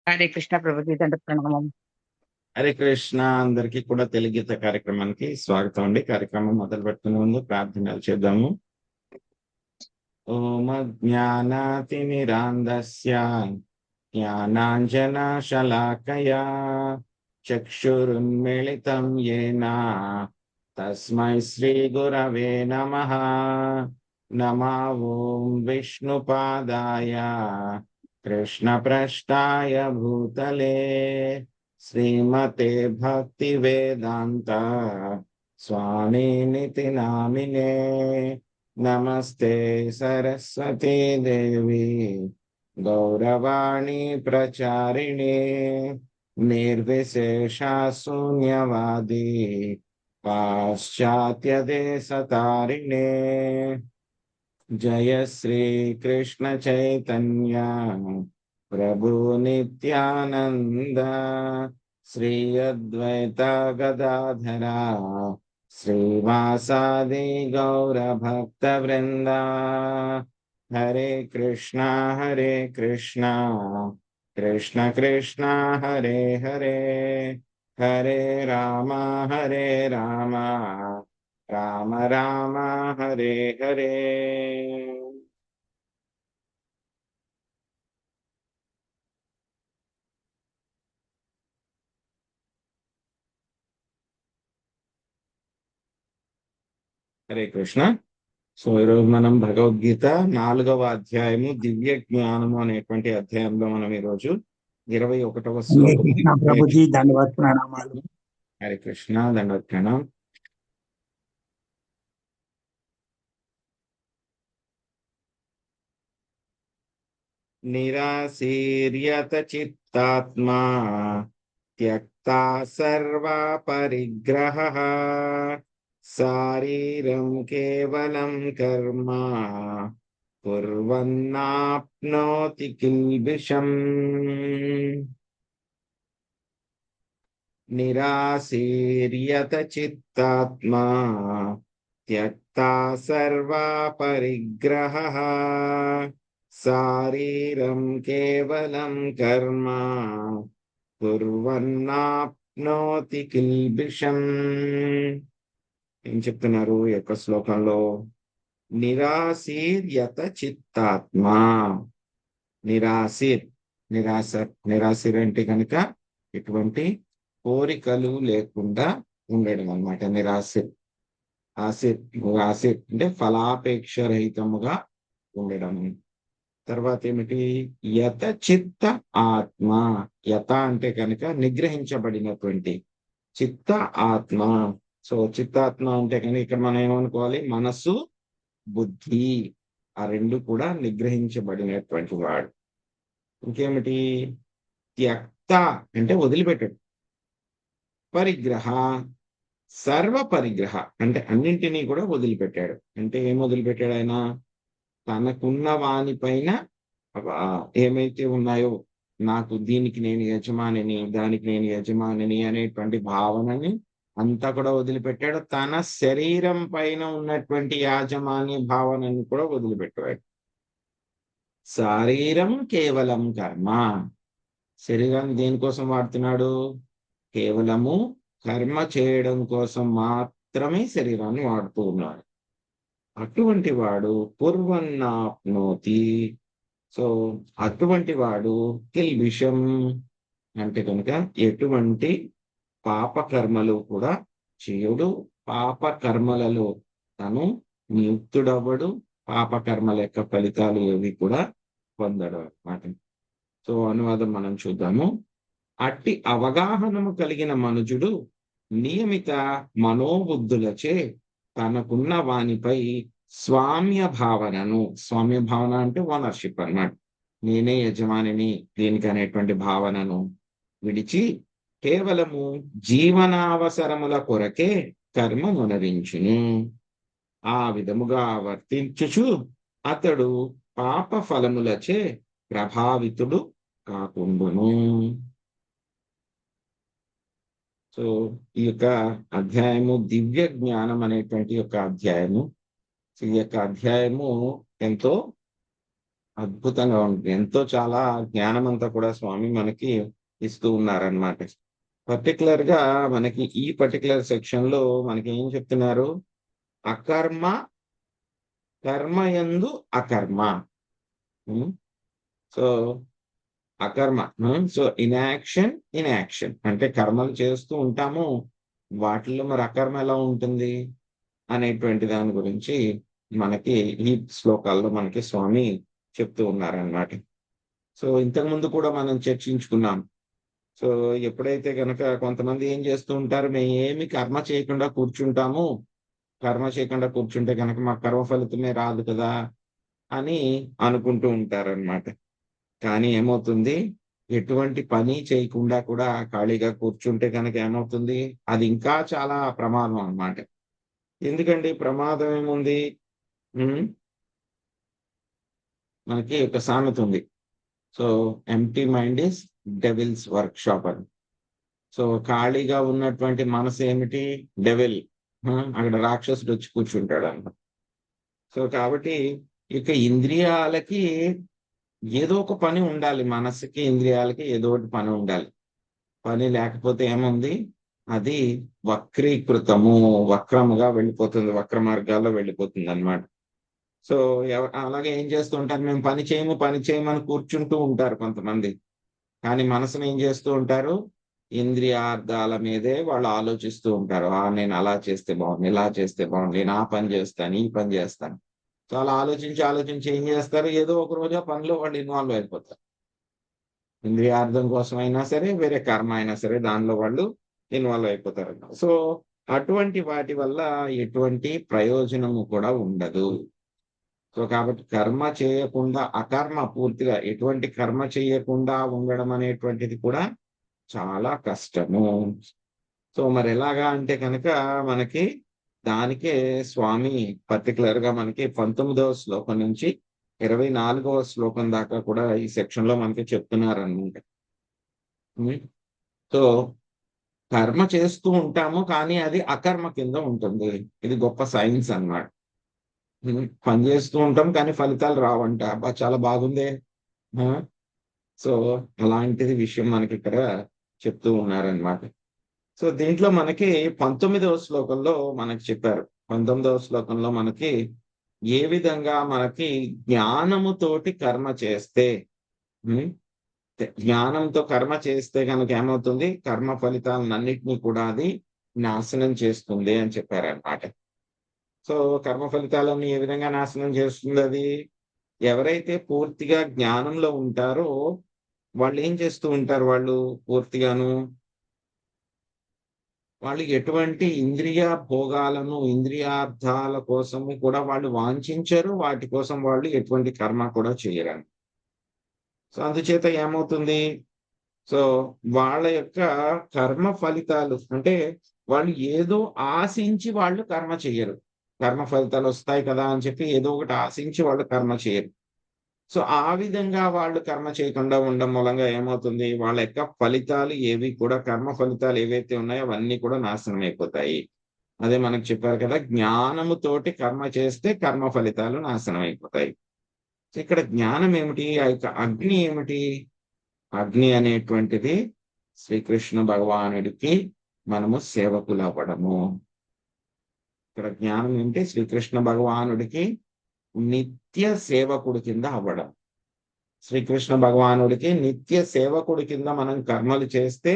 హరే కృష్ణ ప్రభుజీ దండ ప్రణామం. హరే కృష్ణ. అందరికీ కూడా తెలుగు గీత కార్యక్రమానికి స్వాగతం అండి. కార్యక్రమం మొదలు పెట్టుకునే ముందు ప్రార్థనలు చేద్దాము. ఓం జ్ఞానాతిమిరాంధస్య జ్ఞానాంజనశలాకయా చక్షురున్మిళితం యేన తస్మై శ్రీ గురవే నమః. ఓం విష్ణుపాదాయ కృష్ణప్రష్టాయ భూతలే శ్రీమతే భక్తి వేదాంత స్వామినితి నామినే. నమస్తే సరస్వతీ దేవి గౌరవాణి ప్రచారిణి నిర్విశేష శూన్యవాది పాశ్చాత్య దేశతారిణే. జయ శ్రీ కృష్ణ చైతన్య ప్రభు నిత్యానంద శ్రీ అద్వైత గదాధర శ్రీవాసాది గౌర భక్త వృంద. హరే కృష్ణ కృష్ణ కృష్ణ హరే హరే హరే రామ రామ రామ రామ హరే హరే. హరే కృష్ణ. సో ఈరోజు మనం భగవద్గీత 4వ అధ్యాయము దివ్య జ్ఞానము అనేటువంటి అధ్యాయంలో మనం ఈరోజు 21వ హరే శ్లోకం కృష్ణ ప్రభుజీ దండవత్ ప్రణామాలు. హరే కృష్ణ దండవత్ ప్రణామం. నిరాశీర్యత చిత్తాత్మా త్యక్తా సర్వా పరిగ్రహః శారీరం కేవలం కర్మ కుర్వన్నాప్నోతి కిల్బిషం. నిరాశీర్యత చిత్తాత్మా త్యక్తా సర్వా పరిగ్రహః శారీరం కేవలం కర్మ కుర్వన్నాప్నోతి కిల్బిషం. ఏం చెప్తున్నారు ఈ యొక్క శ్లోకంలో? నిరాశీర్యత చిత్తాత్మా. నిరాశీర్ అంటే కనుక ఎటువంటి కోరికలు లేకుండా ఉండడం అన్నమాట. నిరాశీర్ అంటే ఫలాపేక్ష రహితముగా ఉండడం. తర్వాత ఏమిటి? యత చిత్త ఆత్మ. యత అంటే కనుక నిగ్రహించబడినటువంటి, చిత్త ఆత్మ. సో చిత్తాత్మ అంటే కనుక ఇక్కడ మనం ఏమనుకోవాలి? మనస్సు బుద్ధి ఆ రెండు కూడా నిగ్రహించబడినటువంటి వాడు. ఇంకేమిటి? త్యక్త అంటే వదిలిపెట్టడు. పరిగ్రహ సర్వ పరిగ్రహ అంటే అన్నింటినీ కూడా వదిలిపెట్టాడు. అంటే ఏం వదిలిపెట్టాడు ఆయన? తనకున్న వానిపైన ఏమైతే ఉన్నాయో, నాకు దీనికి నేను యజమానిని, దానికి నేను యజమానిని అనేటువంటి భావనని అంతా కూడా వదిలిపెట్టాడు. తన శరీరం పైన ఉన్నటువంటి యాజమాన్య భావనని కూడా వదిలిపెట్టాడు. శరీరం కేవలం కర్మ. శరీరాన్ని దేనికోసం వాడుతున్నాడు? కేవలము కర్మ చేయడం కోసం మాత్రమే శరీరాన్ని వాడుతూ ఉన్నాడు. అటువంటి వాడు పూర్వన్నాప్నోతి. సో అటువంటి వాడు కిల్బిషం అంటే కనుక ఎటువంటి పాపకర్మలు కూడా చేయడు. పాపకర్మలలో తను నియుక్తుడవ్వడు. పాపకర్మల యొక్క ఫలితాలు ఏవి కూడా పొందడు అన్నమాట. సో అనువాదం మనం చూద్దాము. అట్టి అవగాహనము కలిగిన మనుజుడు నియమిత మనోబుద్ధులచే తనకున్న వానిపై స్వామ్య భావనను, స్వామ్య భావన అంటే ఓనర్షిప్ అన్నమాట, నేనే యజమానిని దీనికి అనేటువంటి భావనను విడిచి కేవలము జీవనావసరముల కొరకే కర్మ మునరించును. ఆ విధముగా వర్తించుచు అతడు పాప ఫలములచే ప్రభావితుడు కాకుండును. సో ఈ యొక్క అధ్యాయము దివ్య జ్ఞానం అనేటువంటి యొక్క అధ్యాయము. ఈ యొక్క అధ్యాయము ఎంతో అద్భుతంగా ఉంటుంది. ఎంతో చాలా జ్ఞానం అంతా కూడా స్వామి మనకి ఇస్తూ ఉన్నారనమాట. పర్టికులర్ గా మనకి ఈ పర్టికులర్ సెక్షన్ లో మనకి ఏం చెప్తున్నారు? అకర్మ, కర్మయందు అకర్మ. ఉమ్, సో అకర్మ, సో ఇన్యాక్షన్, ఇన్యాక్షన్ అంటే కర్మలు చేస్తూ ఉంటాము, వాటిల్లో మరి అకర్మ ఎలా ఉంటుంది అనేటువంటి దాని గురించి మనకి ఈ శ్లోకాల్లో మనకి స్వామి చెప్తూ ఉన్నారనమాట. సో ఇంతకు ముందు కూడా మనం చర్చించుకున్నాం. సో ఎప్పుడైతే గనక కొంతమంది ఏం చేస్తూ ఉంటారు, మేము ఏమి కర్మ చేయకుండా కూర్చుంటాము, కర్మ చేయకుండా కూర్చుంటే కనుక మాకు కర్మ ఫలితమే రాదు కదా అని అనుకుంటూ ఉంటారన్నమాట. కానీ ఏమవుతుంది, ఎటువంటి పని చేయకుండా కూడా ఖాళీగా కూర్చుంటే కనుక ఏమవుతుంది, అది ఇంకా చాలా ప్రమాదం అన్నమాట. ఎందుకండి ప్రమాదం ఏముంది? ఉమ్, మనకి ఒక సామెత ఉంది. So empty mind is devils work shop అని. సో ఖాళీగా ఉన్నటువంటి మనసు ఏమిటి? డెవిల్. అక్కడ రాక్షసుడు వచ్చి కూర్చుంటాడు అన్నమాట. సో కాబట్టి ఇక ఇంద్రియాలకి ఏదో ఒక పని ఉండాలి, మనసుకి ఇంద్రియాలకి ఏదో ఒకటి పని ఉండాలి. పని లేకపోతే ఏముంది, అది వక్రీకృతము, వక్రముగా వెళ్ళిపోతుంది, వక్ర మార్గాల్లో వెళ్ళిపోతుంది అన్నమాట. సో అలాగే ఏం చేస్తూ ఉంటారు, మేము పని చేయమని కూర్చుంటూ ఉంటారు కొంతమంది. కానీ మనసుని ఏం చేస్తూ ఉంటారు, ఇంద్రియార్థాల మీదే వాళ్ళు ఆలోచిస్తూ ఉంటారు. నేను అలా చేస్తే బాగుంది, ఇలా చేస్తే బాగుంది, నేను ఆ పని చేస్తాను, ఈ పని చేస్తాను. సో అలా ఆలోచించి ఏం చేస్తారు, ఏదో ఒక రోజు ఆ పనిలో వాళ్ళు ఇన్వాల్వ్ అయిపోతారు. ఇంద్రియార్థం కోసం అయినా సరే, వేరే కర్మ అయినా సరే, దానిలో వాళ్ళు ఇన్వాల్వ్ అయిపోతారు. సో అటువంటి వాటి వల్ల ఎటువంటి ప్రయోజనము కూడా ఉండదు. సో కాబట్టి కర్మ చేయకుండా, అకర్మ పూర్తిగా ఎటువంటి కర్మ చేయకుండా ఉండడం అనేటువంటిది కూడా చాలా కష్టము. సో మరి ఎలాగా అంటే కనుక మనకి దానికే స్వామి పర్టికులర్ గా మనకి 19వ శ్లోకం నుంచి 24వ శ్లోకం దాకా కూడా ఈ సెక్షన్ లో మనకి చెప్తున్నారన్నమాట. సో కర్మ చేస్తూ ఉంటాము, కానీ అది అకర్మ కింద ఉంటుంది. ఇది గొప్ప సైన్స్ అన్నమాట. పని చేస్తూ ఉంటాం కానీ ఫలితాలు రావంట. అబ్బా చాలా బాగుందే. సో అలాంటిది విషయం మనకి ఇక్కడ చెప్తూ ఉన్నారనమాట. సో దీంట్లో మనకి 19వ శ్లోకంలో మనకి చెప్పారు. 19వ శ్లోకంలో మనకి ఏ విధంగా మనకి జ్ఞానముతోటి కర్మ చేస్తే, జ్ఞానంతో కర్మ చేస్తే కనుక ఏమవుతుంది, కర్మ ఫలితాలన్నింటినీ కూడా అది నాశనం చేస్తుంది అని చెప్పారన్నమాట. సో కర్మ ఫలితాలన్నీ ఏ విధంగా నాశనం చేస్తుంది అది? ఎవరైతే పూర్తిగా జ్ఞానంలో ఉంటారో వాళ్ళు ఏం చేస్తూ ఉంటారు, వాళ్ళు పూర్తిగాను వాళ్ళు ఎటువంటి ఇంద్రియ భోగాలను, ఇంద్రియార్థాల కోసము కూడా వాళ్ళు వాంఛించరు, వాటి కోసం వాళ్ళు ఎటువంటి కర్మ కూడా చేయరు. సో అందుచేత ఏమవుతుంది, సో వాళ్ళ యొక్క కర్మ ఫలితాలు అంటే వాళ్ళు ఏదో ఆశించి వాళ్ళు కర్మ చెయ్యరు. కర్మ ఫలితాలు వస్తాయి కదా అని చెప్పి ఏదో ఒకటి ఆశించి వాళ్ళు కర్మ చేయరు. సో ఆ విధంగా వాళ్ళు కర్మ చేయకుండా ఉండడం మూలంగా ఏమవుతుంది, వాళ్ళ యొక్క ఫలితాలు ఏవి కూడా, కర్మ ఫలితాలు ఏవైతే ఉన్నాయో అవన్నీ కూడా నాశనం అయిపోతాయి. అదే మనకు చెప్పారు కదా, జ్ఞానముతోటి కర్మ చేస్తే కర్మ ఫలితాలు నాశనం అయిపోతాయి. సో ఇక్కడ జ్ఞానం ఏమిటి, ఆ యొక్క అగ్ని ఏమిటి? అగ్ని అనేటువంటిది శ్రీకృష్ణ భగవానుడికి మనము సేవకులు అవ్వడము. ఇక్కడ జ్ఞానం ఏంటి, శ్రీకృష్ణ భగవానుడికి నిత్య సేవకుడి కింద అవ్వడం. శ్రీకృష్ణ భగవానుడికి నిత్య సేవకుడి కింద మనం కర్మలు చేస్తే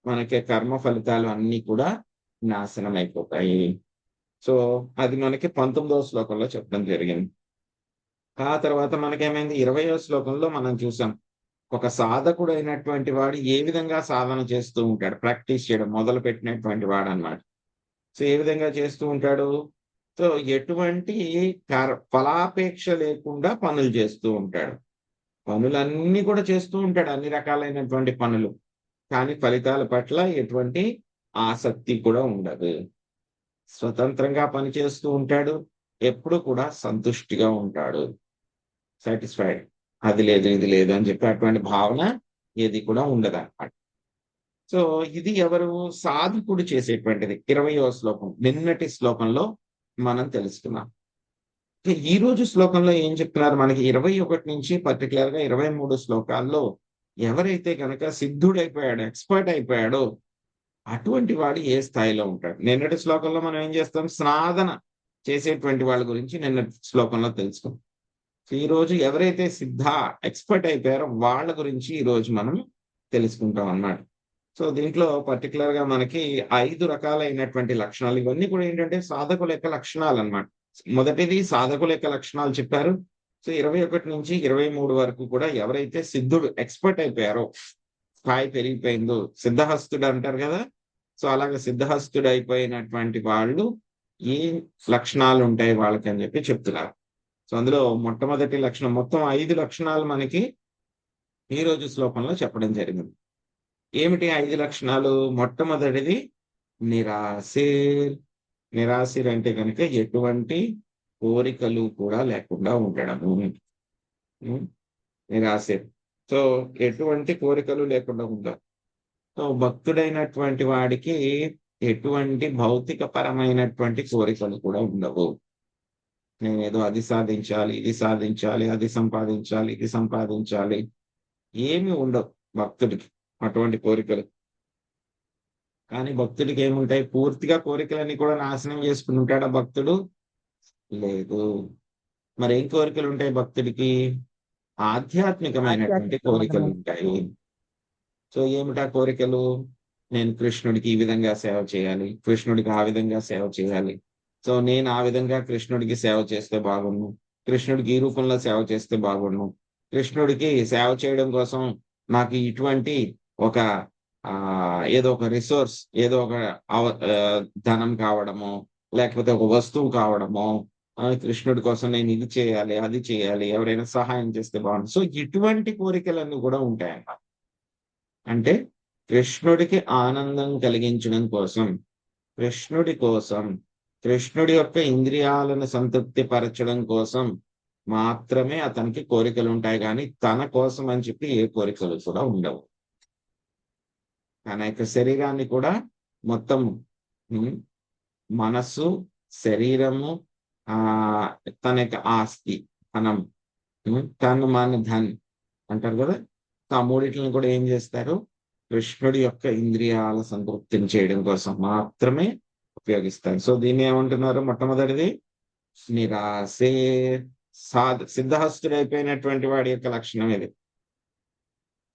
మనకి కర్మ ఫలితాలు అన్ని కూడా నాశనం అయిపోతాయి. సో అది మనకి 19వ శ్లోకంలో చెప్పడం జరిగింది. ఆ తర్వాత మనకేమైంది, 20వ శ్లోకంలో మనం చూసాం, ఒక సాధకుడు అయినటువంటి వాడు ఏ విధంగా సాధన చేస్తూ ఉంటాడు, ప్రాక్టీస్ చేయడం మొదలు పెట్టినటువంటి వాడు అన్నమాట. సో ఏ విధంగా చేస్తూ ఉంటాడు, సో ఎటువంటి ఫలాపేక్ష లేకుండా పనులు చేస్తూ ఉంటాడు. పనులన్నీ కూడా చేస్తూ ఉంటాడు, అన్ని రకాలైనటువంటి పనులు, కానీ ఫలితాల పట్ల ఎటువంటి ఆసక్తి కూడా ఉండదు. స్వతంత్రంగా పని చేస్తూ ఉంటాడు, ఎప్పుడు కూడా సంతుష్టిగా ఉంటాడు, సాటిస్ఫైడ్. అది లేదు ఇది లేదు అని చెప్పి అటువంటి భావన ఏది కూడా ఉండదన్నమాట. సో ఇది ఎవరు, సాధకుడు చేసేటువంటిది. 20వ శ్లోకం నిన్నటి శ్లోకంలో మనం తెలుసుకున్నాం. ఈ రోజు శ్లోకంలో ఏం చెప్తున్నారు మనకి 21 నుంచి పర్టికులర్ గా 23 శ్లోకాల్లో ఎవరైతే కనుక సిద్ధుడైపోయాడో, ఎక్స్పర్ట్ అయిపోయాడో అటువంటి వాడు ఏ స్థాయిలో ఉంటాడు. నిన్నటి శ్లోకంలో మనం ఏం చేస్తాం, సాధన చేసేటువంటి వాళ్ళ గురించి నిన్నటి శ్లోకంలో తెలుసుకున్నాం. ఈ రోజు ఎవరైతే ఎక్స్పర్ట్ అయిపోయారో వాళ్ళ గురించి ఈ రోజు మనం తెలుసుకుంటాం అన్నమాట. సో దీంట్లో పర్టికులర్ గా మనకి 5 రకాలైనటువంటి లక్షణాలు, ఇవన్నీ కూడా ఏంటంటే సాధకుల యొక్క లక్షణాలు అన్నమాట. మొదటిది సాధకుల యొక్క లక్షణాలు చెప్పారు. సో 21 నుంచి 23 వరకు కూడా ఎవరైతే ఎక్స్పర్ట్ అయిపోయారో, స్థాయి పెరిగిపోయిందో, సిద్ధహస్తుడు అంటారు కదా, సో అలాగే సిద్ధహస్తుడు అయిపోయినటువంటి వాళ్ళు ఏ లక్షణాలు ఉంటాయి వాళ్ళకి అని చెప్పి చెప్తున్నారు. సో అందులో మొట్టమొదటి లక్షణం, మొత్తం 5 లక్షణాలు మనకి ఈ రోజు శ్లోకంలో చెప్పడం జరిగింది. ఏమిటి 5 లక్షణాలు? మొట్టమొదటిది నిరాశీర్. నిరాశీర్ అంటే కనుక ఎటువంటి కోరికలు కూడా లేకుండా ఉండడము. నిరాశీర్. సో ఎటువంటి కోరికలు లేకుండా ఉంటారు. సో భక్తుడైనటువంటి వాడికి ఎటువంటి భౌతిక పరమైనటువంటి కోరికలు కూడా ఉండవు. నేనేదో అది సాధించాలి, ఇది సాధించాలి, అది సంపాదించాలి, ఇది సంపాదించాలి, ఏమి ఉండవు భక్తుడికి అటువంటి కోరికలు. కానీ భక్తుడికి ఏముంటాయి? పూర్తిగా కోరికలన్నీ కూడా నాశనం చేసుకుని ఉంటాడా భక్తుడు? లేదు. మరి ఏం కోరికలు ఉంటాయి భక్తుడికి? ఆధ్యాత్మికమైనటువంటి కోరికలు ఉంటాయి. సో ఏమిటా కోరికలు? నేను కృష్ణుడికి ఈ విధంగా సేవ చేయాలి, కృష్ణుడికి ఆ విధంగా సేవ చేయాలి. సో నేను ఆ విధంగా కృష్ణుడికి సేవ చేస్తే బాగుండు, కృష్ణుడికి ఈ రూపంలో సేవ చేస్తే బాగుండు, కృష్ణుడికి సేవ చేయడం కోసం నాకు ఇటువంటి ఒక ఏదో ఒక రిసోర్స్, ఏదో ఒక ధనం కావడము, లేకపోతే ఒక వస్తువు కావడము, కృష్ణుడి కోసం నేను ఇది చేయాలి, అది చేయాలి, ఎవరైనా సహాయం చేస్తే బాగుండు. సో ఇటువంటి కోరికలన్నీ కూడా ఉంటాయన్నమాట. అంటే కృష్ణుడికి ఆనందం కలిగించడం కోసం, కృష్ణుడి కోసం, కృష్ణుడి యొక్క ఇంద్రియాలను సంతృప్తి పరచడం కోసం మాత్రమే అతనికి కోరికలు ఉంటాయి, కానీ తన కోసం అని చెప్పి ఏ కోరికలు కూడా ఉండవు. తన యొక్క శరీరాన్ని కూడా మొత్తం మనస్సు, శరీరము, తన యొక్క ఆస్తి, తను మన ధన్ అంటారు కదా, ఆ మూడిట్లను కూడా ఏం చేస్తారు? కృష్ణుడి యొక్క ఇంద్రియాల సంతృప్తిని చేయడం కోసం మాత్రమే ఉపయోగిస్తారు. సో దీన్ని ఏమంటున్నారు? మొట్టమొదటిది నిరాశే. సిద్ధహస్తుడైపోయినటువంటి వాడి యొక్క లక్షణం ఇది.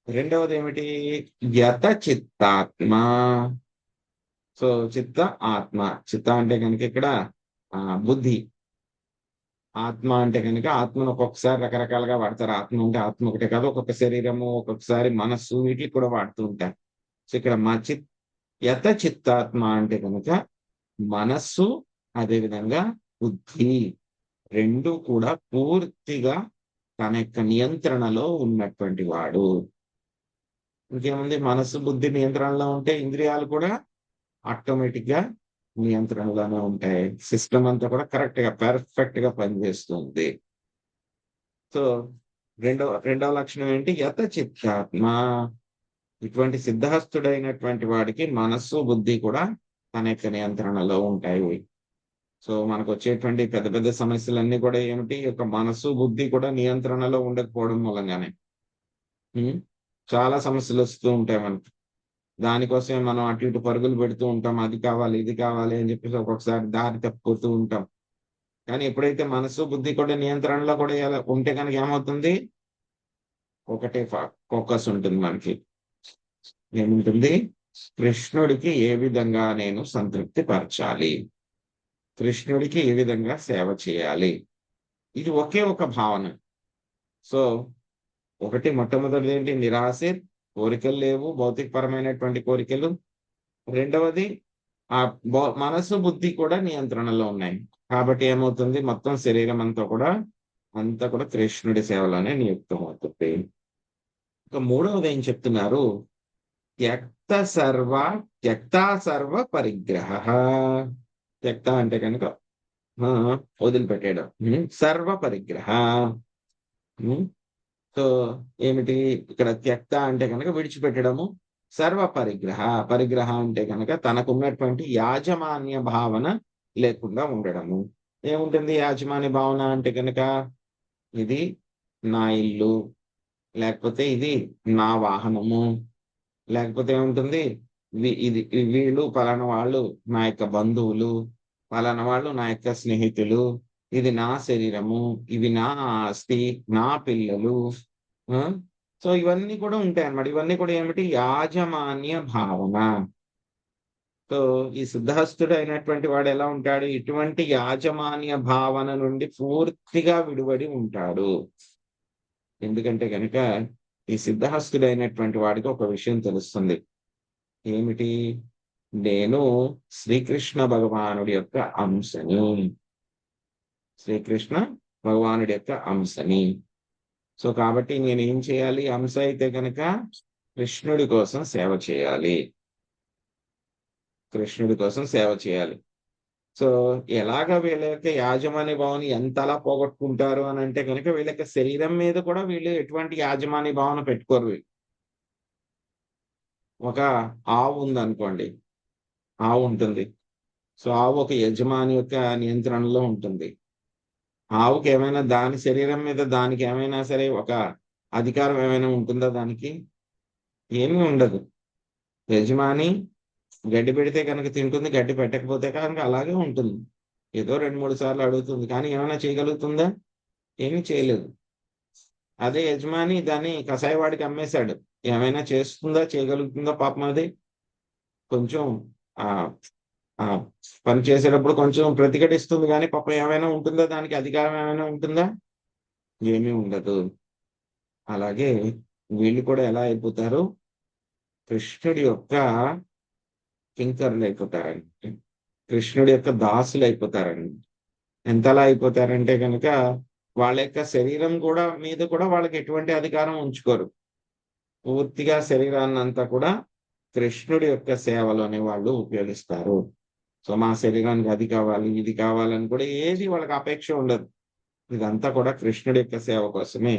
రెండవది ఏమిటి? యత చిత్తాత్మ. సో చిత్త, ఆత్మ. చిత్త అంటే కనుక ఇక్కడ బుద్ధి, ఆత్మ అంటే కనుక ఆత్మను ఒక్కొక్కసారి రకరకాలుగా వాడతారు. ఆత్మ అంటే ఆత్మ ఒకటే కాదు, ఒక్కొక్క శరీరము, ఒక్కొక్కసారి మనస్సు, వీటికి కూడా వాడుతూ ఉంటారు. సో ఇక్కడ యత చిత్తాత్మ అంటే కనుక మనస్సు, అదేవిధంగా బుద్ధి, రెండు కూడా పూర్తిగా తన యొక్క నియంత్రణలో ఉన్నటువంటి వాడు. ఇంకేముంది? మనస్సు, బుద్ధి నియంత్రణలో ఉంటే ఇంద్రియాలు కూడా ఆటోమేటిక్ గా నియంత్రణలోనే ఉంటాయి. సిస్టమ్ అంతా కూడా కరెక్ట్ గా, పర్ఫెక్ట్ గా పనిచేస్తుంది. సో రెండవ లక్షణం ఏంటి? యత చిత్తాత్మ. ఇటువంటి సిద్ధహస్తుడైనటువంటి వాడికి మనస్సు, బుద్ధి కూడా తన యొక్క నియంత్రణలో ఉంటాయి. సో మనకు వచ్చేటువంటి పెద్ద పెద్ద సమస్యలన్నీ కూడా ఏమిటి? యొక్క మనస్సు, బుద్ధి కూడా నియంత్రణలో ఉండకపోవడం మూలంగానే చాలా సమస్యలు వస్తూ ఉంటాయి మనకి. దానికోసమే మనం అటు ఇటు పరుగులు పెడుతూ ఉంటాం. అది కావాలి, ఇది కావాలి అని చెప్పేసి ఒక్కొక్కసారి దారి తప్పిపోతూ ఉంటాం. కానీ ఎప్పుడైతే మనసు, బుద్ధి కూడా నియంత్రణలో కూడా ఉంటే కనుక ఏమవుతుంది? ఒకటే ఫోకస్ ఉంటుంది మనకి. ఏముంటుంది? కృష్ణుడికి ఏ విధంగా నేను సంతృప్తి పరచాలి, కృష్ణుడికి ఏ విధంగా సేవ చేయాలి, ఇది ఒకే ఒక భావన. సో మొట్టమొదటిది ఏంటి? నిరాశ, కోరికలు లేవు, భౌతికపరమైనటువంటి కోరికలు. రెండవది మనసు, బుద్ధి కూడా నియంత్రణలో ఉన్నాయి. కాబట్టి ఏమవుతుంది? మొత్తం శరీరం అంతా కూడా కృష్ణుడి సేవలోనే నియుక్తం అవుతుంది. ఇక మూడవది ఏం చెప్తున్నారు? త్యక్త సర్వ పరిగ్రహ. త్యక్త అంటే కనుక వదిలిపెట్టేయడం, సర్వ పరిగ్రహ. సో ఏమిటి ఇక్కడ? త్యక్త అంటే కనుక విడిచిపెట్టడము, సర్వ పరిగ్రహ. పరిగ్రహ అంటే కనుక తనకున్నటువంటి యాజమాన్య భావన లేకుండా ఉండడము. ఏముంటుంది యాజమాన్య భావన అంటే కనుక ఇది నా ఇల్లు, లేకపోతే ఇది నా వాహనము, లేకపోతే ఏముంటుంది ఇది వీళ్ళు పలానా వాళ్ళు నా యొక్క బంధువులు, పలానా వాళ్ళు నా యొక్క స్నేహితులు, ఇది నా శరీరము, ఇవి నా ఆస్తి, నా పిల్లలు. సో ఇవన్నీ కూడా ఉంటాయి అన్నమాట. ఇవన్నీ కూడా ఏమిటి యాజమాన్య భావన. సో ఈ సిద్ధహస్తుడు అయినటువంటి వాడు ఎలా ఉంటాడు, ఇటువంటి యాజమాన్య భావన నుండి పూర్తిగా విడివడి ఉంటాడు. ఎందుకంటే కనుక ఈ సిద్ధహస్తుడు అయినటువంటి వాడికి ఒక విషయం తెలుస్తుంది. ఏమిటి, నేను శ్రీకృష్ణ భగవానుడి యొక్క అంశని, శ్రీకృష్ణ భగవానుడి యొక్క అంశని. సో కాబట్టి నేను ఏం చేయాలి, అంశ అయితే కనుక కృష్ణుడి కోసం సేవ చేయాలి, కృష్ణుడి కోసం సేవ చేయాలి. సో ఎలాగ వీళ్ళ యొక్క యాజమాన్య భావన ఎంతలా పోగొట్టుకుంటారు అని అంటే కనుక వీళ్ళ యొక్క శరీరం మీద కూడా వీళ్ళు ఎటువంటి యాజమాన్య భావన పెట్టుకోరు. ఒక ఆవు ఉందనుకోండి, ఆవు ఉంటుంది. సో ఆవు ఒక యజమాని యొక్క నియంత్రణలో ఉంటుంది. ఆవుకి ఏమైనా దాని శరీరం మీద దానికి ఏమైనా సరే ఒక అధికారం ఏమైనా ఉంటుందా దానికి? ఏమీ ఉండదు. యజమాని గడ్డి పెడితే కనుక తింటుంది, గడ్డి పెట్టకపోతే కనుక అలాగే ఉంటుంది. ఏదో 2-3 సార్లు అడుగుతుంది, కానీ ఏమైనా చేయగలుగుతుందా? ఏమీ చేయలేదు. అదే యజమాని దాన్ని కషాయవాడికి అమ్మేశాడు, ఏమైనా చేస్తుందా, చేయగలుగుతుందా పాపం? అది కొంచెం ఆ ఆ పని చేసేటప్పుడు కొంచెం ప్రతిఘటిస్తుంది, కానీ పాపం ఏమైనా ఉంటుందా, దానికి అధికారం ఏమైనా ఉంటుందా? ఏమీ ఉండదు. అలాగే వీళ్ళు కూడా ఎలా అయిపోతారు, కృష్ణుడి యొక్క కింకరులు అయిపోతారండి, కృష్ణుడి యొక్క దాసులు అయిపోతారండి. ఎంతలా అయిపోతారంటే కనుక వాళ్ళ యొక్క శరీరం కూడా మీద కూడా వాళ్ళకి ఎటువంటి అధికారం ఉంచుకోరు. పూర్తిగా శరీరాన్ని అంతా కూడా కృష్ణుడి యొక్క సేవలోనే వాళ్ళు ఉపయోగిస్తారు. సో మా శరీరానికి అది కావాలి, ఇది కావాలని కూడా ఏది వాళ్ళకి అపేక్ష ఉండదు. ఇదంతా కూడా కృష్ణుడి యొక్క సేవ కోసమే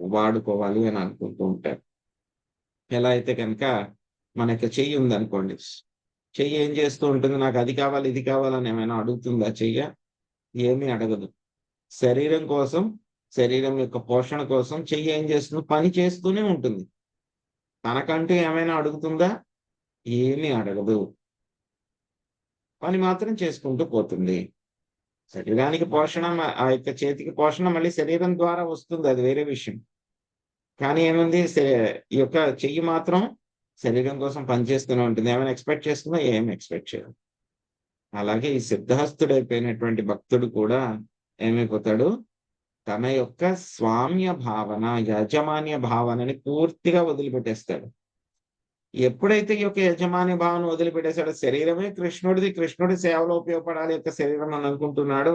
వాడుకోవాలి అని అనుకుంటూ ఉంటారు. ఎలా అయితే కనుక మన యొక్క చెయ్యి ఉందనుకోండి, చెయ్యి ఏం చేస్తూ ఉంటుంది, నాకు అది కావాలి, ఇది కావాలని ఏమైనా అడుగుతుందా చెయ్య? ఏమీ అడగదు. శరీరం కోసం, శరీరం యొక్క పోషణ కోసం చెయ్యి ఏం చేస్తుంది, పని చేస్తూనే ఉంటుంది. తనకంటూ ఏమైనా అడుగుతుందా? ఏమీ అడగదు. పని మాత్రం చేసుకుంటూ పోతుంది. శరీరానికి పోషణ, ఆ యొక్క చేతికి పోషణ మళ్ళీ శరీరం ద్వారా వస్తుంది, అది వేరే విషయం. కానీ ఏముంది, ఈ యొక్క చెయ్యి మాత్రం శరీరం కోసం పనిచేస్తూనే ఉంటుంది. ఏమైనా ఎక్స్పెక్ట్ చేస్తుందా? ఏం ఎక్స్పెక్ట్ చేయదు. అలాగే ఈ సిద్ధహస్తుడైపోయినటువంటి భక్తుడు కూడా ఏమైపోతాడు, తన యొక్క స్వామ్య భావన, యాజమాన్య భావనని పూర్తిగా వదిలిపెట్టేస్తాడు. ఎప్పుడైతే ఈ యొక్క యజమాని భావన వదిలిపెట్టేశాడో, శరీరమే కృష్ణుడిది, కృష్ణుడి సేవలో ఉపయోగపడాలి యొక్క శరీరం అని అనుకుంటున్నాడు,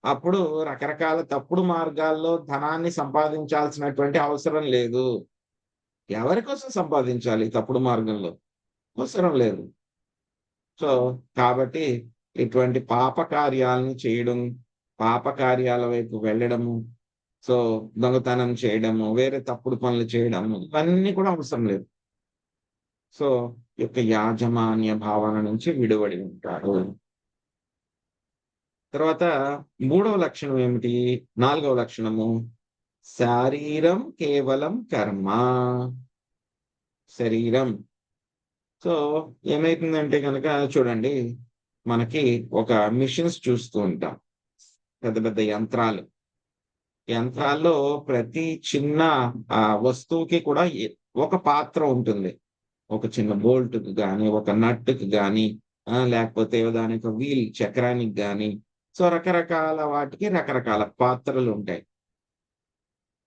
అప్పుడు రకరకాల తప్పుడు మార్గాల్లో ధనాన్ని సంపాదించాల్సినటువంటి అవసరం లేదు. ఎవరి కోసం సంపాదించాలి తప్పుడు మార్గంలో? అవసరం లేదు. సో కాబట్టి ఇటువంటి పాప కార్యాలను చేయడం, పాప కార్యాల వైపు వెళ్ళడము, సో దొంగతనం చేయడము, వేరే తప్పుడు పనులు చేయడము, ఇవన్నీ కూడా అవసరం లేదు. సో ఈ యొక్క యాజమాన్య భావన నుంచి విడివడి ఉంటారు. తర్వాత 3వ లక్షణం ఏమిటి, 4వ లక్షణము, శారీరం కేవలం కర్మ. శరీరం. సో ఏమైతుందంటే కనుక చూడండి, మనకి ఒక మిషన్స్ చూస్తూ ఉంటాం, పెద్ద పెద్ద యంత్రాలు. యంత్రాల్లో ప్రతి చిన్న వస్తువుకి కూడా ఒక పాత్ర ఉంటుంది. ఒక చిన్న బోల్ట్‌కి గాని, ఒక నట్‌కి గాని, లేకపోతే దానికి వీల్ చక్రానికి గాని, సో రకరకాల వాటికి రకరకాల పాత్రలు ఉంటాయి.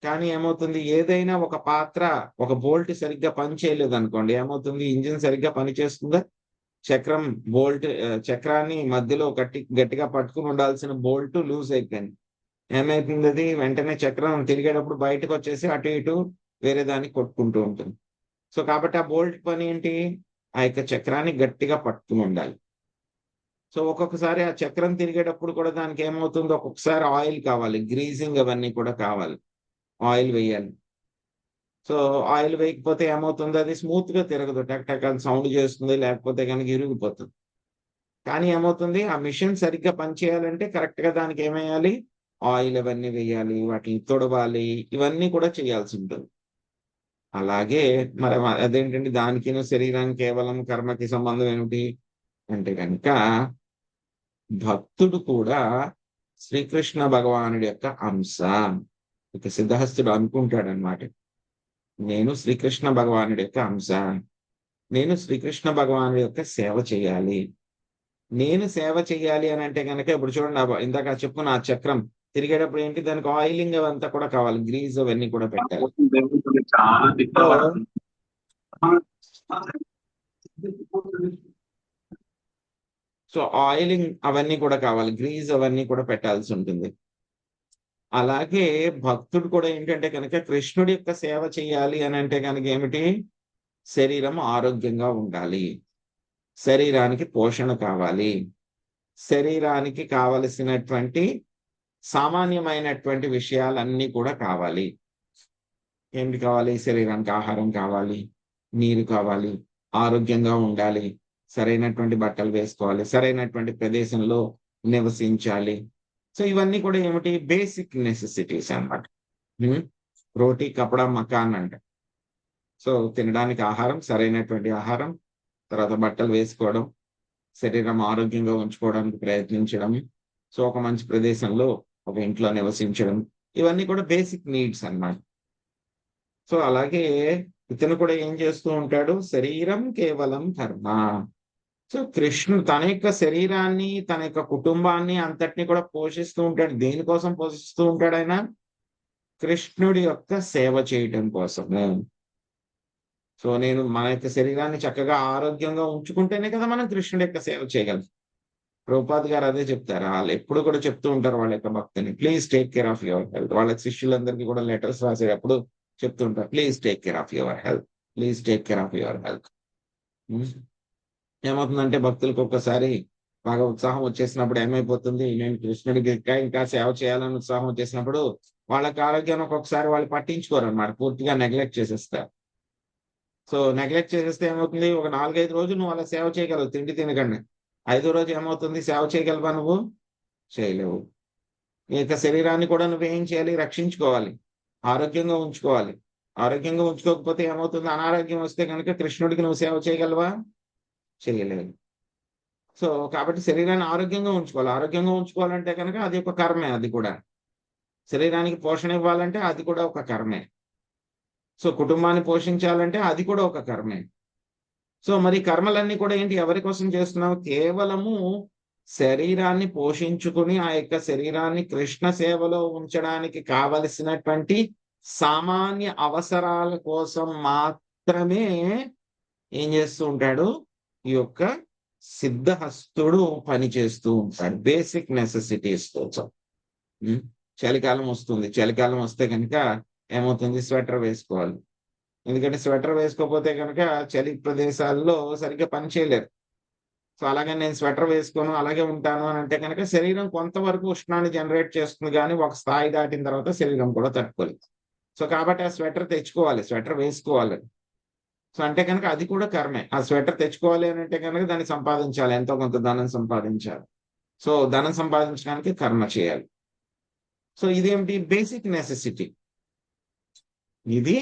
కానీ ఏమవుతుంది, ఏదైనా ఒక పాత్ర, ఒక బోల్ట్ సరిగ్గా పని చేయలేదనుకోండి, ఏమవుతుంది, ఇంజిన్ సరిగ్గా పని చేస్తుందా? చక్రం చక్రాన్ని మధ్యలో గట్టిగా పట్టుకుని ఉండాల్సిన బోల్ట్ లూజ్ అయిపోయింది. ఏమైతుంది, అది వెంటనే చక్రం తిరిగేటప్పుడు బయటకు వచ్చేసి అటు ఇటు వేరే దానికి కొట్టుకుంటూ ఉంటుంది. సో కాబట్టి ఆ బోల్ట్ పని ఏంటి, ఆ యొక్క చక్రాన్ని గట్టిగా పట్టుకుని ఉండాలి. సో ఒక్కొక్కసారి ఆ చక్రం తిరిగేటప్పుడు కూడా దానికి ఏమవుతుంది, ఒక్కొక్కసారి ఆయిల్ కావాలి, గ్రీజింగ్ అవన్నీ కూడా కావాలి, ఆయిల్ వేయాలి. సో ఆయిల్ వేయకపోతే ఏమవుతుంది, అది స్మూత్ గా తిరగదు, టక్ టక్ అని సౌండ్ చేస్తుంది, లేకపోతే కనుక ఇరిగిపోతుంది. కానీ ఏమవుతుంది, ఆ మిషన్ సరిగ్గా పనిచేయాలంటే కరెక్ట్ గా దానికి ఏమేయాలి, ఆయిల్ అవన్నీ వేయాలి, వాటిని తొడవాలి, ఇవన్నీ కూడా చేయాల్సి ఉంటుంది. అలాగే మరి అదేంటండి, దానికి శరీరానికి కేవలం కర్మకి సంబంధం ఏమిటి అంటే కనుక, భక్తుడు కూడా శ్రీకృష్ణ భగవానుడి యొక్క అంశ. ఇక సిద్ధహస్తుడు అనుకుంటాడనమాట, నేను శ్రీకృష్ణ భగవానుడి యొక్క అంశ, నేను శ్రీకృష్ణ భగవానుడి యొక్క సేవ చేయాలి. నేను సేవ చేయాలి అని అంటే కనుక, ఇప్పుడు చూడండి ఇందాక చెప్పుకున్న ఆ చక్రం తిరిగేటప్పుడు ఏంటి, దానికి ఆయిలింగ్ అవంతా కూడా కావాలి, గ్రీజ్ అవన్నీ కూడా పెట్టాలి. చాలా సో ఆయిలింగ్ అవన్నీ కూడా కావాలి, గ్రీజ్ అవన్నీ కూడా పెట్టాల్సి ఉంటుంది. అలాగే భక్తుడు కూడా ఏంటంటే కనుక, కృష్ణుడి యొక్క సేవ చేయాలి అని అంటే కనుక ఏమిటి, శరీరం ఆరోగ్యంగా ఉండాలి, శరీరానికి పోషణ కావాలి, శరీరానికి కావలసినటువంటి సామాన్యమైనటువంటి విషయాలన్నీ కూడా కావాలి. ఏమిటి కావాలి, శరీరానికి ఆహారం కావాలి, నీరు కావాలి, ఆరోగ్యంగా ఉండాలి, సరైనటువంటి బట్టలు వేసుకోవాలి, సరైనటువంటి ప్రదేశంలో నివసించాలి. సో ఇవన్నీ కూడా ఏమిటి, బేసిక్ నెసెసిటీస్ అన్నమాట. రోటీ కపడా మకాన్ అంట. సో తినడానికి ఆహారం, సరైనటువంటి ఆహారం, తర్వాత బట్టలు వేసుకోవడం, శరీరం ఆరోగ్యంగా ఉంచుకోవడానికి ప్రయత్నించడం, సో ఒక మంచి ప్రదేశంలో ఒక ఇంట్లో నివసించడం, ఇవన్నీ కూడా బేసిక్ నీడ్స్ అన్నమాట. సో అలాగే ఇతను కూడా ఏం చేస్తూ ఉంటాడు, శరీరం కేవలం కర్మ. సో కృష్ణుడు తన యొక్క శరీరాన్ని, తన యొక్క కుటుంబాన్ని అంతటిని కూడా పోషిస్తూ ఉంటాడు. దేనికోసం పోషిస్తూ ఉంటాడు ఆయన, కృష్ణుడి యొక్క సేవ చేయటం కోసము. సో నేను మన యొక్క శరీరాన్ని చక్కగా ఆరోగ్యంగా ఉంచుకుంటేనే కదా మనం కృష్ణుడి యొక్క సేవ చేయగలం. ప్రభుపాద్ గారు అదే చెప్తారు, వాళ్ళు ఎప్పుడు కూడా చెప్తూ ఉంటారు వాళ్ళ యొక్క భక్తిని, please take care of your health. వాళ్ళ శిష్యులందరికీ కూడా లెటర్స్ రాసేటప్పుడు చెప్తుంటారు, please take care of your health, please take care of your health. ఏమవుతుందంటే భక్తులకు ఒక్కసారి బాగా ఉత్సాహం వచ్చేసినప్పుడు ఏమైపోతుంది, నేను కృష్ణుడికి ఇంకా సేవ చేయాలని ఉత్సాహం వచ్చేసినప్పుడు వాళ్ళకి ఆరోగ్యాన్ని ఒక్కొక్కసారి వాళ్ళు పట్టించుకోరు అన్నమాట, పూర్తిగా నెగ్లెక్ట్ చేసేస్తారు. సో నెగ్లెక్ట్ చేసేస్తే ఏమవుతుంది, ఒక 4-5 రోజులు నువ్వు అలా సేవ చేయగలవు తిండి తినకండి, 5వ రోజు ఏమవుతుంది, సేవ చేయగలవా నువ్వు, చేయలేవు. నీ యొక్క శరీరాన్ని కూడా నువ్వేం చేయాలి, రక్షించుకోవాలి, ఆరోగ్యంగా ఉంచుకోవాలి. ఆరోగ్యంగా ఉంచుకోకపోతే ఏమవుతుంది, అనారోగ్యం వస్తే కనుక కృష్ణుడికి నువ్వు సేవ చేయగలవా, చేయలేదు. సో కాబట్టి శరీరాన్ని ఆరోగ్యంగా ఉంచుకోవాలి. ఆరోగ్యంగా ఉంచుకోవాలంటే కనుక అది ఒక కర్మే, అది కూడా శరీరానికి పోషణ ఇవ్వాలంటే అది కూడా ఒక కర్మే. సో కుటుంబాన్ని పోషించాలంటే అది కూడా ఒక కర్మే. సో మరి కర్మలన్నీ కూడా ఏంటి, ఎవరి కోసం చేస్తున్నావు, కేవలము శరీరాన్ని పోషించుకుని ఆ యొక్క శరీరాన్ని కృష్ణ సేవలో ఉంచడానికి కావలసినటువంటి సామాన్య అవసరాల కోసం మాత్రమే ఏం చేస్తూ ఉంటాడు, ఈ యొక్క సిద్ధహస్తుడు పని చేస్తూ ఉంటాడు, బేసిక్ నెసెసిటీస్ కోసం. చలికాలం వస్తుంది, చలికాలం వస్తే కనుక ఏమవుతుంది, స్వెటర్ వేసుకోవాలి. ఎందుకంటే స్వెటర్ వేసుకోకపోతే కనుక చలి ప్రదేశాల్లో సరిగ్గా పని చేయలేరు. సో అలాగే నేను స్వెటర్ వేసుకోను అలాగే ఉంటాను అని అంటే కనుక శరీరం కొంతవరకు ఉష్ణాన్ని జనరేట్ చేస్తుంది, కానీ ఒక స్థాయి దాటిన తర్వాత శరీరం కూడా తట్టుకోలేదు. సో కాబట్టి ఆ స్వెటర్ తెచ్చుకోవాలి, స్వెటర్ వేసుకోవాలి. సో అంటే కనుక అది కూడా కర్మే. ఆ స్వెటర్ తెచ్చుకోవాలి అని అంటే కనుక దాన్ని సంపాదించాలి, ఎంతో కొంత ధనం సంపాదించాలి. సో ధనం సంపాదించడానికి కర్మ చేయాలి. సో ఇదేమిటి, బేసిక్ నెసెసిటీ, ఇది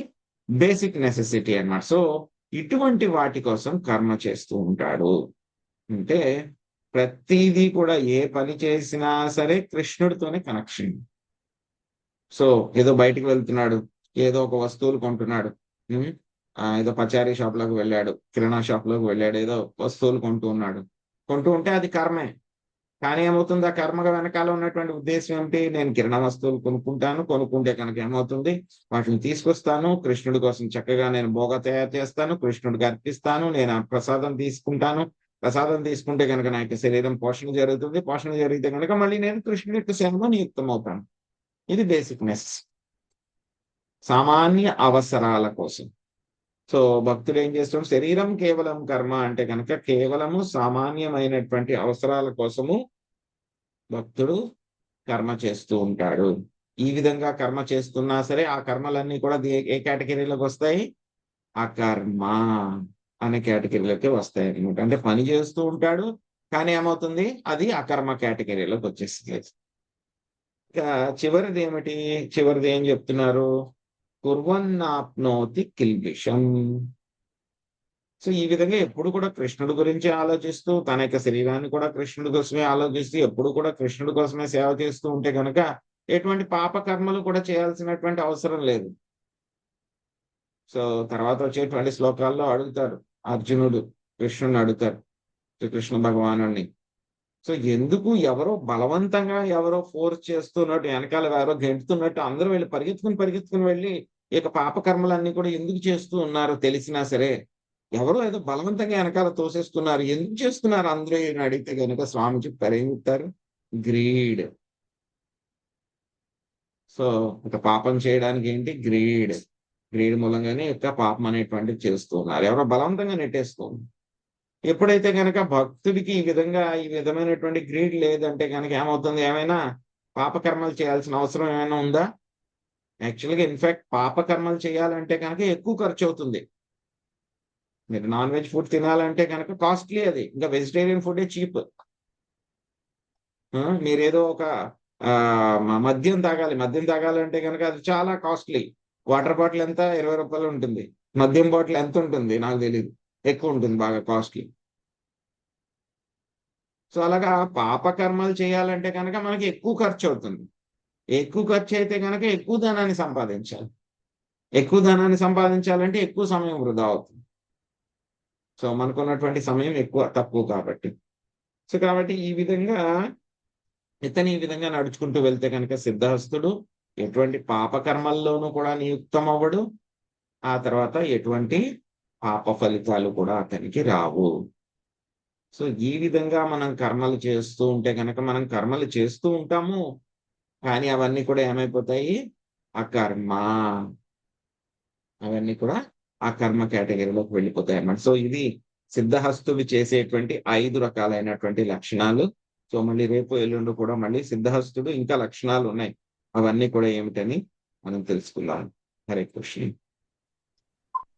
బేసిక్ నెసెసిటీ అన్నమాట. సో ఇటువంటి వాటి కోసం కర్మ చేస్తూ ఉంటాడు. అంటే ప్రతిదీ కూడా ఏ పని చేసినా సరే కృష్ణుడితోనే కనెక్షన్. సో ఏదో బయటికి వెళ్తున్నాడు, ఏదో ఒక వస్తువులు కొంటున్నాడు, ఏదో పచారీ షాప్ లోకి వెళ్ళాడు, కిరాణా షాప్ లోకి వెళ్ళాడు, ఏదో వస్తువులు కొంటూ ఉంటే అది కర్మే. కానీ ఏమవుతుంది, ఆ కర్మగా వెనకాల ఉన్నటువంటి ఉద్దేశం ఏమిటి, నేను కిరాణా వస్తువులు కొనుక్కుంటే కనుక ఏమవుతుంది, వాటిని తీసుకొస్తాను, కృష్ణుడి కోసం చక్కగా నేను భోగ తయారు చేస్తాను, కృష్ణుడికి అర్పిస్తాను, నేను ఆ ప్రసాదం తీసుకుంటాను, ప్రసాదం తీసుకుంటే కనుక నా యొక్క శరీరం పోషణ జరుగుతుంది, పోషణ జరిగితే కనుక మళ్ళీ నేను కృష్ణుడి యొక్క సేవలో నియుక్తం అవుతాను. ఇది బేసిక్ నెస్, సామాన్య అవసరాల కోసం. సో భక్తుడు ఏం చేస్తాడు, శరీరం కేవలం కర్మ అంటే కనుక కేవలము సామాన్యమైనటువంటి అవసరాల కోసము భక్తుడు కర్మ చేస్తూ ఉంటాడు. ఈ విధంగా కర్మ చేస్తున్నా సరే ఆ కర్మలన్నీ కూడా ఏ కేటగిరీలోకి వస్తాయి, అకర్మ అనే కేటగిరీలోకి వస్తాయి అనమాట. అంటే పని చేస్తూ ఉంటాడు, కానీ ఏమవుతుంది, అది అకర్మ కేటగిరీలోకి వచ్చేస్తుంది. ఇక చివరిది ఏమిటి, చివరిది ఏం చెప్తున్నారు, కుర్వన్నాప్నోతి కిల్బిషం. సో ఈ విధంగా ఎప్పుడు కూడా కృష్ణుడి గురించి ఆలోచిస్తూ, తన యొక్క శరీరాన్ని కూడా కృష్ణుడి కోసమే ఆలోచిస్తూ, ఎప్పుడు కూడా కృష్ణుడి కోసమే సేవ చేస్తూ ఉంటే కనుక ఎటువంటి పాప కర్మలు కూడా చేయాల్సినటువంటి అవసరం లేదు. సో తర్వాత వచ్చేటువంటి శ్లోకాల్లో అడుగుతారు, అర్జునుడు కృష్ణుని అడుగుతారు, శ్రీకృష్ణ భగవానుడిని, సో ఎందుకు ఎవరో బలవంతంగా ఎవరో ఫోర్స్ చేస్తున్నట్టు, వెనకాల ఎవరో గెంటుతున్నట్టు అందరూ వెళ్ళి పరిగెత్తుకుని వెళ్ళి ఇక పాపకర్మలన్నీ కూడా ఎందుకు చేస్తూ ఉన్నారు, తెలిసినా సరే ఎవరో ఏదో బలవంతంగా వెనకాల తోసేస్తున్నారు, ఎందుకు చేస్తున్నారు అందరూ అని అడిగితే కనుక స్వామి చెప్తారు, ఏం చెప్తారు, గ్రీడ్. సో ఇక పాపం చేయడానికి ఏంటి, గ్రీడ్ మూలంగానే ఇక పాపం అనేటువంటిది చేస్తూ ఉన్నారు, ఎవరో బలవంతంగా నెట్టేస్తుంది. ఎప్పుడైతే కనుక భక్తుడికి ఈ విధమైనటువంటి గ్రీడ్ లేదంటే కనుక ఏమవుతుంది, ఏమైనా పాపకర్మలు చేయాల్సిన అవసరం ఏమైనా ఉందా? యాక్చువల్గా ఇన్ఫాక్ట్ పాపకర్మలు చేయాలంటే కనుక ఎక్కువ ఖర్చు అవుతుంది. మీరు నాన్ వెజ్ ఫుడ్ తినాలంటే కనుక కాస్ట్లీ, అది ఇంకా వెజిటేరియన్ ఫుడే చీప్. మీరేదో ఒక మద్యం తాగాలంటే కనుక అది చాలా కాస్ట్లీ. వాటర్ బాటిల్ ఎంత, 20 రూపాయలు ఉంటుంది. మద్యం బాటిల్ ఎంత ఉంటుంది నాకు తెలియదు, ఎక్కువ ఉంటుంది, బాగా కాస్ట్లీ. సో అలాగా పాపకర్మలు చేయాలంటే కనుక మనకి ఎక్కువ ఖర్చు అవుతుంది. ఎక్కువ ఖర్చు అయితే కనుక ఎక్కువ ధనాన్ని సంపాదించాలి. ఎక్కువ ధనాన్ని సంపాదించాలంటే ఎక్కువ సమయం వృధా అవుతుంది. సో మనకున్నటువంటి సమయం తక్కువ కాబట్టి. సో కాబట్టి ఈ విధంగా నడుచుకుంటూ వెళ్తే కనుక సిద్ధహస్తుడు ఎటువంటి పాపకర్మల్లోనూ కూడా నియుక్తం అవ్వడు. ఆ తర్వాత ఎటువంటి పాప ఫలితాలు కూడా అతనికి రావు. సో ఈ విధంగా మనం కర్మలు చేస్తూ ఉంటే కనుక మనం కర్మలు చేస్తూ ఉంటాము, కానీ అవన్నీ కూడా ఏమైపోతాయి, అకర్మ. అవన్నీ కూడా ఆ కర్మ కేటగిరీలోకి వెళ్ళిపోతాయి అన్నమాట. సో ఇది సిద్ధహస్తుడు చేసేటువంటి 5 రకాలైనటువంటి లక్షణాలు. సో మళ్ళీ రేపు ఎల్లుండి కూడా మళ్ళీ సిద్ధహస్తుడు ఇంకా లక్షణాలు ఉన్నాయి, అవన్నీ కూడా ఏమిటని మనం తెలుసుకుందాం. హరే కృష్ణ.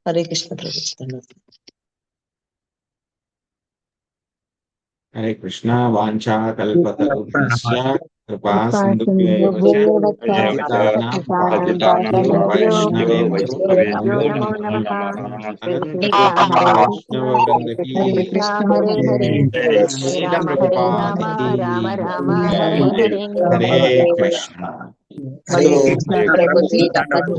హరే కృష్ణ ప్రభు. హరే కృష్ణ. వాంఛా కల్పతరుభ్యశ్చ కృపా సింధుభ్యేవ చ పతితానాం వైష్ణవేభ్యో వైష్ణవవృందకి హరే కృష్ణ. హరే కృష్ణ ప్రభు.